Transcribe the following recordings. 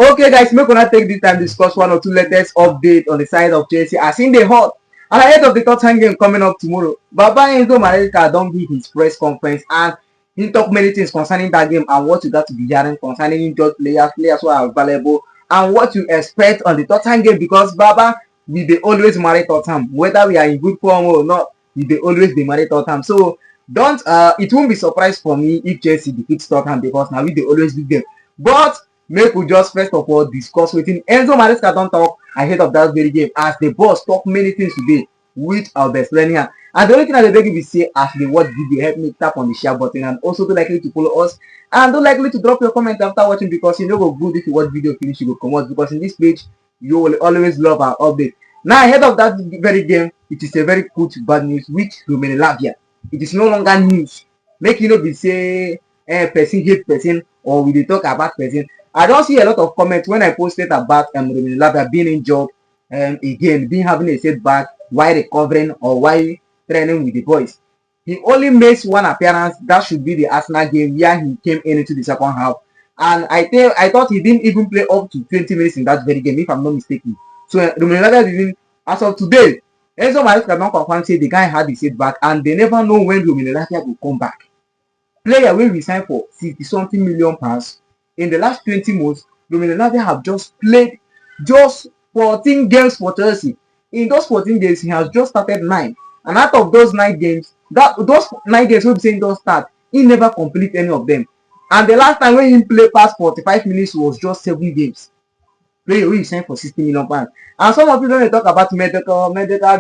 Okay, guys, make una take this time discuss one or two latest update on the side of Chelsea as in the hot. And ahead of the Tottenham game coming up tomorrow, Baba Enzo Maresca don give his press conference and he talk many things concerning that game and what you got to be hearing concerning injured players who are available, and what you expect on the Tottenham game because Baba we dey always marry Tottenham whether we are in good form or not. We dey always dey marry Tottenham. So don't it won't be surprise for me if Chelsea defeats Tottenham because now we dey always beat them. But make we just first of all discuss wetin Enzo Maresca don talk ahead of that very game as the boss talk many things today with our best friend here. And the only thing I dey beg you be say as you dey watch video help me tap on the share button and also don't likely to follow us and don't likely to drop your comment after watching because you no go good if you watch video finish you go comot because in this page you will always love our update. Now ahead of that very game it is a very good bad news with Romelu Lavia. It is no longer news. Make you no be say person hate person or we dey talk about person. I don see a lot of comments when I posted about Romelu Lavia being injured again, being having a setback while recovering or while training with the boys. He only missed one appearance. That should be the Arsenal game where he came in into the second half. And I thought he didn't even play up to 20 minutes in that very game, if I'm not mistaken. So Romelu Lavia didn't. As of today, Enzo Maresca don confirm say the guy had a setback and they never know when Romelu Lavia will come back. Player wey we sign for 60 something million pounds in the last 20 months, Romelu Lavia have just played just 14 games for Chelsea. In those 14 games, he has just started 9. And out of those 9 games, those 9 games wey be say he don start, he never complete any of them. And the last time when he play past 45 minutes was just 7 games. Player wey you sign for 60 million pounds. And some of you don dey talk about medical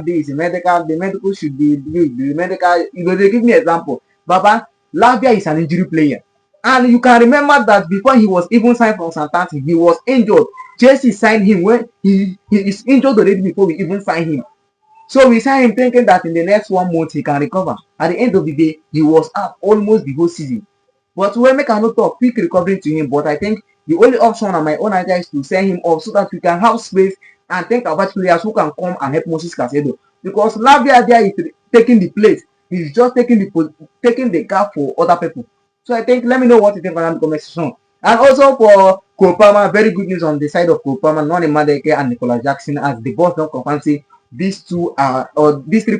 this, the medical should be the medical. You go dey give me example. Baba, Lavia is an injury player. And you can remember that before he was even signed from Southampton, he was injured. Chelsea signed him when he is injured already before we even signed him. So we signed him thinking that in the next 1 month he can recover. At the end of the day, he was out almost the whole season. But we make a note of quick recovery to him. But I think the only option on my own idea is to send him off so that we can have space and think about players who can come and help Moses Caicedo. Because Lavia there is taking the place. He's just taking the gap for other people. So I think let me know what you think about the comment section. And also for Cole Palmer, very good news on the side of Cole Palmer, Noni Madueke and Nicolas Jackson, as the boss don confirm say these 3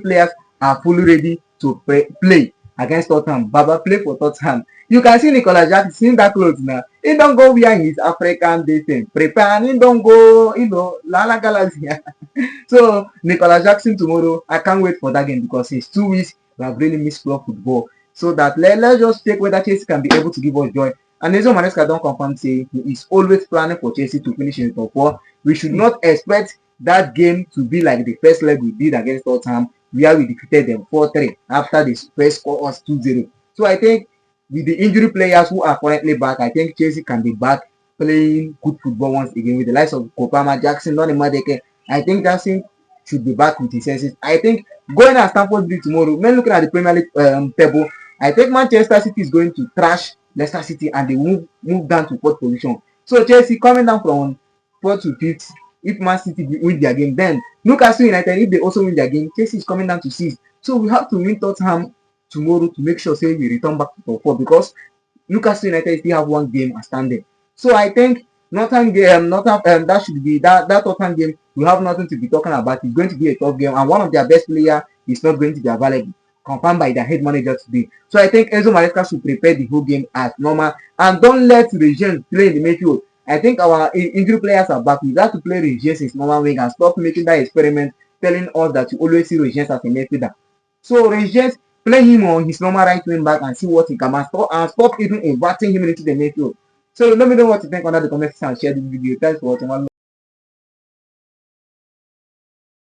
players are fully ready to play against Tottenham. Baba play for Tottenham. You can see Nicolas Jackson seeing that clothes now. He don't go wear his African dating. Prepare and he don't go, Lala Galaxy. So Nicolas Jackson tomorrow, I can't wait for that game because it's 2 weeks we have really missed club football. So that let's just check whether Chelsea can be able to give us joy. And Enzo Maresca don confirm say he is always planning for Chelsea to finish in the top 4. We should not expect that game to be like the first leg we did against Tottenham, where we defeated them 4-3 after the first score was 2-0. So I think with the injury players who are currently back, I think Chelsea can be back playing good football once again with the likes of Cole Palmer, Jackson, Noni Madueke. I think Jackson should be back with his senses. I think going at Stamford Bridge tomorrow, when looking at the Premier League table, I think Manchester City is going to trash Leicester City and they move down to 4th position. So Chelsea coming down from 4th to 5th. If Man City win their game, then Newcastle United, if they also win their game, Chelsea is coming down to 6th. So we have to win Tottenham tomorrow to make sure say we return back to top 4 because Newcastle United still have 1 game outstanding. So I think that should be that Tottenham game. We have nothing to be talking about. It's going to be a tough game, and one of their best players is not going to be available, confirmed by their head manager today. So I think Enzo Maresca should prepare the whole game as normal and don't let Regis play in the midfield. I think our injury players are back. We have to play Regis in normal wing and stop making that experiment telling us that you always see Regis as a midfielder. So Regis, play him on his normal right wing back and see what he can and stop even inviting him into the midfield. So let me know what you think under the comment section and share this video. Thanks for watching.